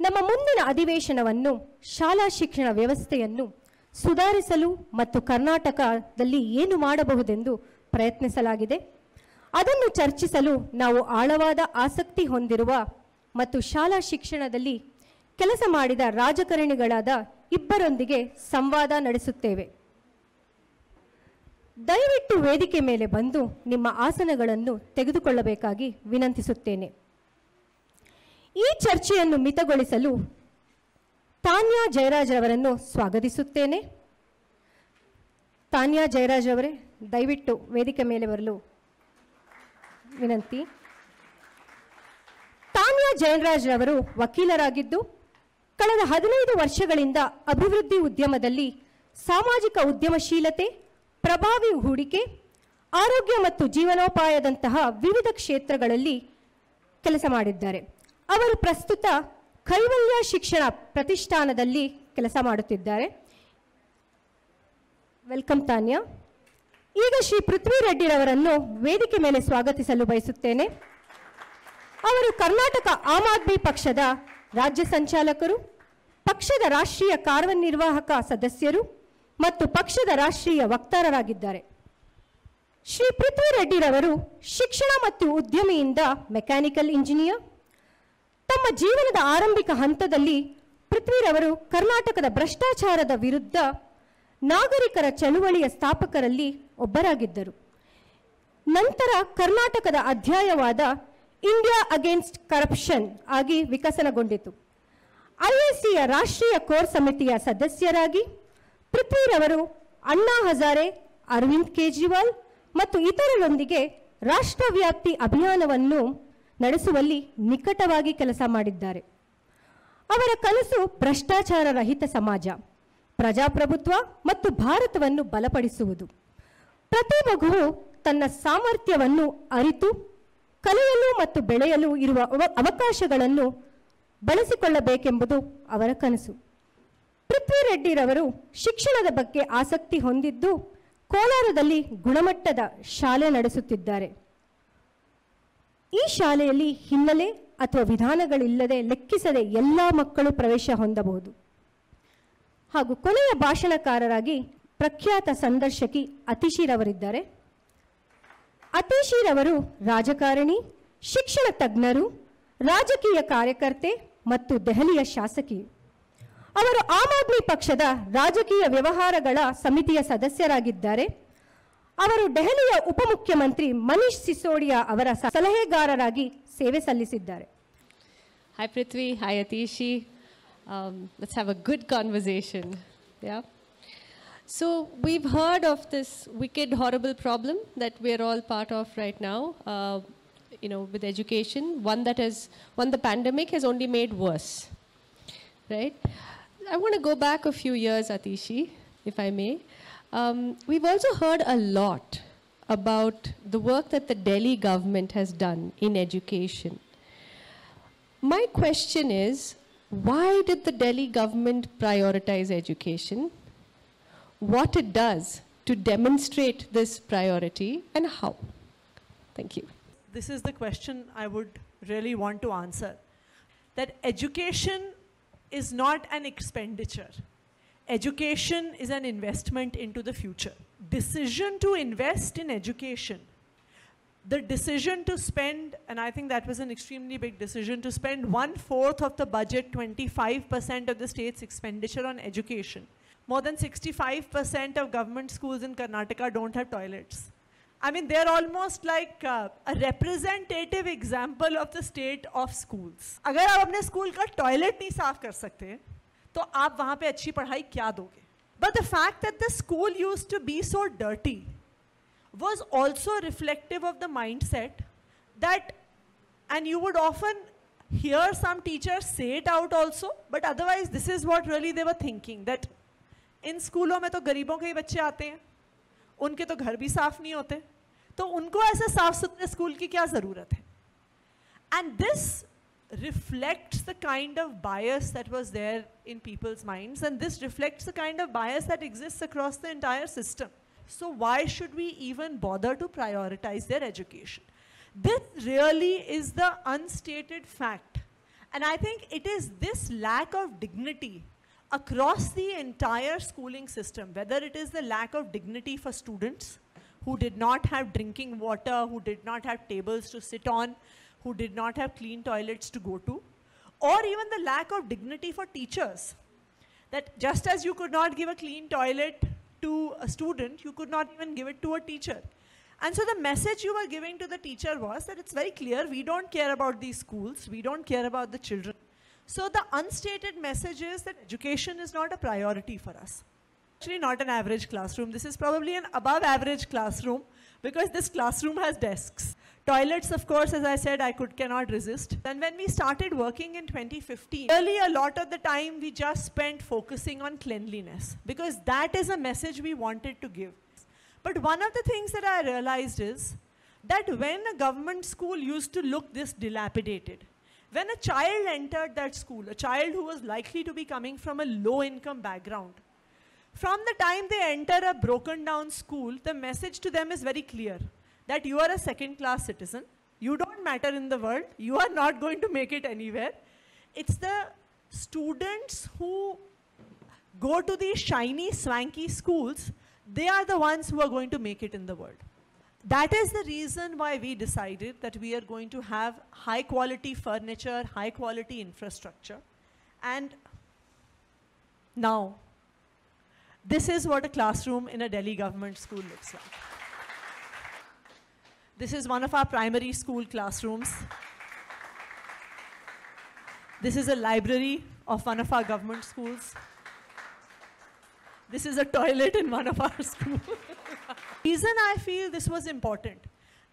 ನಮ್ಮ ಮುಂದಿನ ಅಧಿವೇಶನವನ್ನು ಶಾಲಾ ಶಿಕ್ಷಣ ವ್ಯವಸ್ಥೆಯನ್ನು ಸುಧಾರಿಸಲು ಮತ್ತು ಕರ್ನಾಟಕದಲ್ಲಿ ಏನು ಮಾಡಬಹುದೆಂದು ಪ್ರಯತ್ನಿಸಲಾಗಿದೆ. ಅದನ್ನು ಚರ್ಚಿಸಲು ನಾವು ಆಳವಾದ ಆಸಕ್ತಿ ಹೊಂದಿರುವ ಮತ್ತು ಶಾಲಾ ಶಿಕ್ಷಣದಲ್ಲಿ ಕೆಲಸ ಮಾಡಿದ ರಾಜಕಾರಣಿಗಳಾದ ಇಬ್ಬರೊಂದಿಗೆ ಸಂವಾದ ನಡೆಸುತ್ತೇವೆ. ದಯವಿಟ್ಟು ವೇದಿಕೆ ಮೇಲೆ ಬಂದು ನಿಮ್ಮ ಆಸನಗಳನ್ನು ತೆಗೆದುಕೊಳ್ಳಬೇಕಾಗಿ ವಿನಂತಿಸುತ್ತೇನೆ. ಈ ಚರ್ಚೆಯನ್ನು ಮಿತಗೊಳಿಸಲು ತಾನ್ಯಾ ಜಯರಾಜ್ ಅವರನ್ನು ಸ್ವಾಗತಿಸುತ್ತೇನೆ. ತಾನ್ಯಾ ಜಯರಾಜ್ ಅವರೇ, ದಯವಿಟ್ಟು ವೇದಿಕೆ ಮೇಲೆ ಬರಲು ವಿನಂತಿ. ತಾನ್ಯಾ ಜಯರಾಜ್ ಅವರು ವಕೀಲರಾಗಿದ್ದು ಕಳೆದ 15 ವರ್ಷಗಳಿಂದ ಅಭಿವೃದ್ಧಿ ಉದ್ಯಮದಲ್ಲಿ ಸಾಮಾಜಿಕ ಉದ್ಯಮಶೀಲತೆ, ಪ್ರಭಾವಿ ಹೂಡಿಕೆ, ಆರೋಗ್ಯ ಮತ್ತು ಜೀವನೋಪಾಯದಂತಹ ವಿವಿಧ ಕ್ಷೇತ್ರಗಳಲ್ಲಿ ಕೆಲಸ ಮಾಡಿದ್ದಾರೆ. ಅವರು ಪ್ರಸ್ತುತ ಕೈವಲ್ಯ ಶಿಕ್ಷಣ ಪ್ರತಿಷ್ಠಾನದಲ್ಲಿ ಕೆಲಸ ಮಾಡುತ್ತಿದ್ದಾರೆ. ವೆಲ್ಕಮ್ ತಾನ್ಯಾ. ಈಗ ಶ್ರೀ ಪೃಥ್ವಿ ರೆಡ್ಡಿರವರನ್ನು ವೇದಿಕೆ ಮೇಲೆ ಸ್ವಾಗತಿಸಲು ಬಯಸುತ್ತೇನೆ. ಅವರು ಕರ್ನಾಟಕ ಆಮ್ ಆದ್ಮಿ ಪಕ್ಷದ ರಾಜ್ಯ ಸಂಚಾಲಕರು, ಪಕ್ಷದ ರಾಷ್ಟ್ರೀಯ ಕಾರ್ಯನಿರ್ವಾಹಕ ಸದಸ್ಯರು ಮತ್ತು ಪಕ್ಷದ ರಾಷ್ಟ್ರೀಯ ವಕ್ತಾರರಾಗಿದ್ದಾರೆ. ಶ್ರೀ ಪೃಥ್ವಿ ರೆಡ್ಡಿರವರು ಶಿಕ್ಷಣ ಮತ್ತು ಉದ್ಯಮಿಯಿಂದ ಮೆಕ್ಯಾನಿಕಲ್ ಇಂಜಿನಿಯರ್. ತಮ್ಮ ಜೀವನದ ಆರಂಭಿಕ ಹಂತದಲ್ಲಿ ಪೃಥ್ವಿರವರು ಕರ್ನಾಟಕದ ಭ್ರಷ್ಟಾಚಾರದ ವಿರುದ್ಧ ನಾಗರಿಕರ ಚಳುವಳಿಯ ಸ್ಥಾಪಕರಲ್ಲಿ ಒಬ್ಬರಾಗಿದ್ದರು. ನಂತರ ಕರ್ನಾಟಕದ ಅಧ್ಯಾಯವಾದ ಇಂಡಿಯಾ ಅಗೇನ್ಸ್ಟ್ ಕರಪ್ಷನ್ ಆಗಿ ವಿಕಸನಗೊಂಡಿತು. ಐಎಸಿಯ ರಾಷ್ಟ್ರೀಯ ಕೋರ್ ಸಮಿತಿಯ ಸದಸ್ಯರಾಗಿ ಪೃಥ್ವಿರವರು ಅಣ್ಣಾ ಹಜಾರೆ, ಅರವಿಂದ್ ಕೇಜ್ರಿವಾಲ್ ಮತ್ತು ಇತರರೊಂದಿಗೆ ರಾಷ್ಟ್ರವ್ಯಾಪ್ತಿ ಅಭಿಯಾನವನ್ನು ನಡೆಸುವಲ್ಲಿ ನಿಕಟವಾಗಿ ಕೆಲಸ ಮಾಡಿದ್ದಾರೆ. ಅವರ ಕನಸು ಭ್ರಷ್ಟಾಚಾರ ರಹಿತ ಸಮಾಜ, ಪ್ರಜಾಪ್ರಭುತ್ವ ಮತ್ತು ಭಾರತವನ್ನು ಬಲಪಡಿಸುವುದು. ಪ್ರತಿ ಮಗುವು ತನ್ನ ಸಾಮರ್ಥ್ಯವನ್ನು ಅರಿತು ಕಲಿಯಲು ಮತ್ತು ಬೆಳೆಯಲು ಇರುವ ಅವಕಾಶಗಳನ್ನು ಬಳಸಿಕೊಳ್ಳಬೇಕೆಂಬುದು ಅವರ ಕನಸು. ಪೃಥ್ವಿ ರೆಡ್ಡಿರವರು ಶಿಕ್ಷಣದ ಬಗ್ಗೆ ಆಸಕ್ತಿ ಹೊಂದಿದ್ದು ಕೋಲಾರದಲ್ಲಿ ಗುಣಮಟ್ಟದ ಶಾಲೆ ನಡೆಸುತ್ತಿದ್ದಾರೆ. ಈ ಶಾಲೆಯಲ್ಲಿ ಹಿನ್ನೆಲೆ ಅಥವಾ ವಿಧಾನಗಳಿಲ್ಲದೆ ಲೆಕ್ಕಿಸದೆ ಎಲ್ಲ ಮಕ್ಕಳು ಪ್ರವೇಶ ಹೊಂದಬಹುದು. ಹಾಗೂ ಕೊನೆಯ ಭಾಷಣಕಾರರಾಗಿ ಪ್ರಖ್ಯಾತ ಸಂದರ್ಶಕಿ ಅತಿಶಿರವರಿದ್ದಾರೆ. ಅತಿಶಿರವರು ರಾಜಕಾರಣಿ, ಶಿಕ್ಷಣ ತಜ್ಞರು, ರಾಜಕೀಯ ಕಾರ್ಯಕರ್ತೆ ಮತ್ತು ದೆಹಲಿಯ ಶಾಸಕಿ. ಅವರು ಆಮ್ ಆದ್ಮಿ ಪಕ್ಷದ ರಾಜಕೀಯ ವ್ಯವಹಾರಗಳ ಸಮಿತಿಯ ಸದಸ್ಯರಾಗಿದ್ದಾರೆ. ಅವರು ದೆಹಲಿಯ ಉಪಮುಖ್ಯಮಂತ್ರಿ ಮನೀಶ್ ಸಿಸೋಡಿಯಾ ಅವರ ಸಲಹೆಗಾರರಾಗಿ ಸೇವೆ ಸಲ್ಲಿಸಿದ್ದಾರೆ. Hi Prithvi, hi Atishi. Let's have a good conversation. Yeah. So we've heard of this wicked, horrible problem that we're all part of right now. With education, one the pandemic has only made worse, right? I want to go back a few years, Atishi, if I may. We've also heard a lot about the work that the Delhi government has done in education. My question is, why did the Delhi government prioritize education? What it does to demonstrate this priority and how? Thank you. This is the question I would really want to answer. That education is not an expenditure. Education is an investment into the future. Decision to invest in education, the decision to spend, and I think that was an extremely big decision, to spend 1/4 of the budget, 25% of the state's expenditure on education. More than 65% of government schools in Karnataka don't have toilets. I mean, they're almost like a representative example of the state of schools. अगर आप अपने school का toilet नहीं साफ कर सकते तो आप वहाँ पे अच्छी पढ़ाई क्या दोगे? But the fact that the school used to be so dirty was also reflective of the mindset that, and you would often hear some teachers say it out also, but otherwise this is what really they were thinking, that इन स्कूलों में तो गरीबों के ही बच्चे आते हैं, उनके तो घर भी साफ नहीं होते, तो उनको ऐसे साफ सुथरे स्कूल की क्या ज़रूरत है? And this reflects the kind of bias that was there in people's minds, and this reflects the kind of bias that exists across the entire system. So why should we even bother to prioritize their education? This really is the unstated fact. And I think it is this lack of dignity across the entire schooling system, whether it is the lack of dignity for students who did not have drinking water, who did not have tables to sit on, who did not have clean toilets to go to, or even the lack of dignity for teachers. That just as you could not give a clean toilet to a student, you could not even give it to a teacher. And so the message you were giving to the teacher was that it's very clear, we don't care about these schools, we don't care about the children. So the unstated message is that education is not a priority for us. Actually not an average classroom. This is probably an above average classroom because this classroom has desks. Toilets, of course, as I said, cannot resist. And when we started working in 2015, really a lot of the time we just spent focusing on cleanliness because that is a message we wanted to give. But one of the things that I realized is that when a government school used to look this dilapidated, when a child entered that school, a child who was likely to be coming from a low-income background, from the time they enter a broken down school, the message to them is very clear, that you are a second-class citizen, you don't matter in the world, you are not going to make it anywhere. It's the students who go to these shiny, swanky schools, they are the ones who are going to make it in the world. That is the reason why we decided that we are going to have high quality furniture, high quality infrastructure. And now, this is what a classroom in a Delhi government school looks like. This is one of our primary school classrooms. This is a library of one of our government schools. This is a toilet in one of our schools. Reason I feel this was important,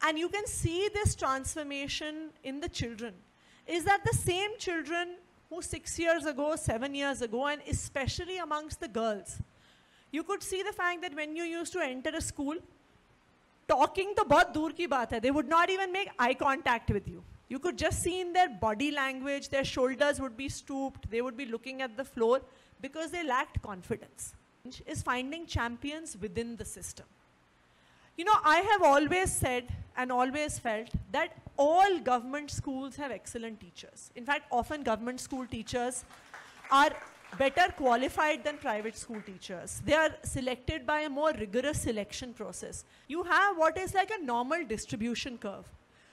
and you can see this transformation in the children, is that the same children who 6 years ago, 7 years ago, and especially amongst the girls, you could see the fact that when you used to enter a school, talking to bahut dur ki baat hai, they would not even make eye contact with you. You could just see in their body language, their shoulders would be stooped, they would be looking at the floor because they lacked confidence. Is finding champions within the system. You know, I have always said and always felt that all government schools have excellent teachers. In fact, often government school teachers are better qualified than private school teachers. They are selected by a more rigorous selection process. You have what is like a normal distribution curve.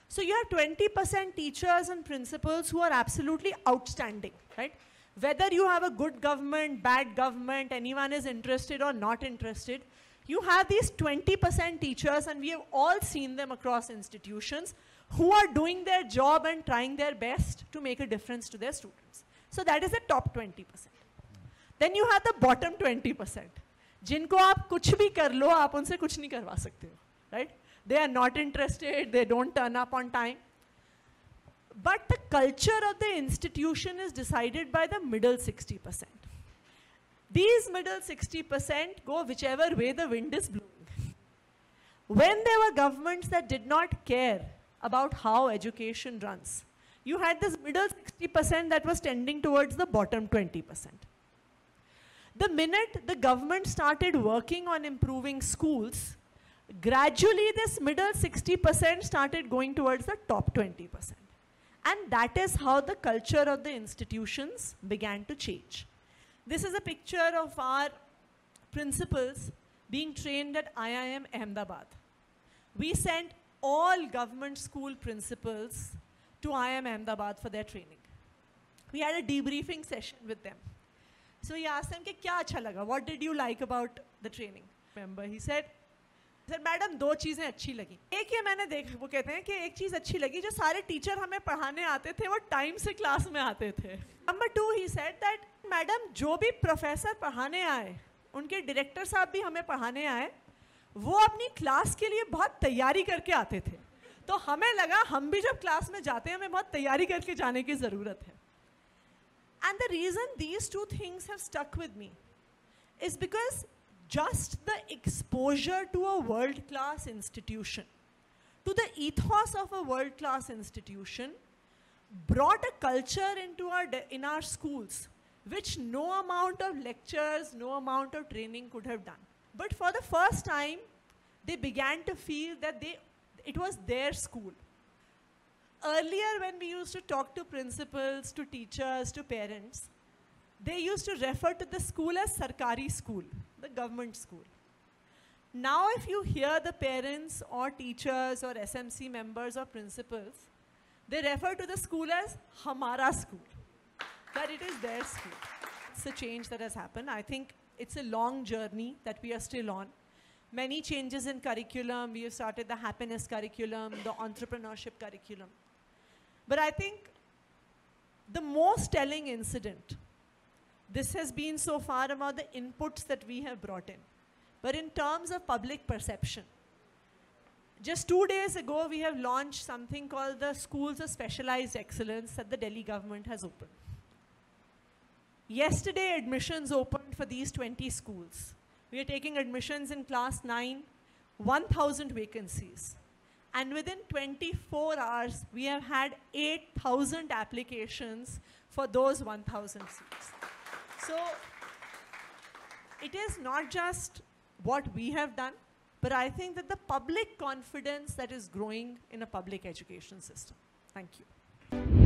So you have 20% teachers and principals who are absolutely outstanding, right? Whether you have a good government, bad government, anyone is interested or not interested, you have these 20% teachers, and we have all seen them across institutions, who are doing their job and trying their best to make a difference to their students. So that is the top 20%. Then you have the bottom 20%. जिनको आप कुछ भी कर लो, आप उनसे कुछ नहीं करवा सकते हो, right? They are not interested, they don't turn up on time. But the culture of the institution is decided by the middle 60%. These middle 60% go whichever way the wind is blowing. When there were governments that did not care about how education runs, you had this middle 60% that was tending towards the bottom 20%. The minute the government started working on improving schools, gradually this middle 60% started going towards the top 20%. And that is how the culture of the institutions began to change. This is a picture of our principals being trained at IIM Ahmedabad. We sent all government school principals to IIM Ahmedabad for their training. We had a debriefing session with them. So we asked them, kya acha laga? What did you like about the training? Remember, he said, madam दो चीज़ें अच्छी लगी. एक ये मैंने देखा, वो कहते हैं कि एक चीज़ अच्छी लगी, जो सारे टीचर हमें पढ़ाने आते थे वो टाइम से क्लास में आते थे. Number 2, he said that madam जो भी प्रोफेसर पढ़ाने आए, उनके डायरेक्टर साहब भी हमें पढ़ाने आए, वो अपनी क्लास के लिए बहुत तैयारी करके आते थे. तो हमें लगा हम भी जब क्लास में जाते हैं हमें बहुत तैयारी करके जाने की ज़रूरत है. And the reason these two things have stuck with me is because just the exposure to a world-class institution, to the ethos of a world-class institution, brought a culture into in our schools, which no amount of lectures, no amount of training could have done. But for the first time, they began to feel that it was their school. Earlier, when we used to talk to principals, to teachers, to parents, they used to refer to the school as Sarkari school, the government school. Now, if you hear the parents or teachers or SMC members or principals, they refer to the school as Hamara school, that it is their school. It's a change that has happened. I think it's a long journey that we are still on. Many changes in curriculum. We have started the happiness curriculum, the entrepreneurship curriculum. But I think the most telling incident, this has been so far about the inputs that we have brought in. But in terms of public perception, just 2 days ago, we have launched something called the Schools of Specialized Excellence that the Delhi government has opened. Yesterday, admissions opened for these 20 schools. We are taking admissions in class 9, 1,000 vacancies. And within 24 hours, we have had 8,000 applications for those 1,000 seats. So it is not just what we have done, but I think that the public confidence that is growing in a public education system. Thank you.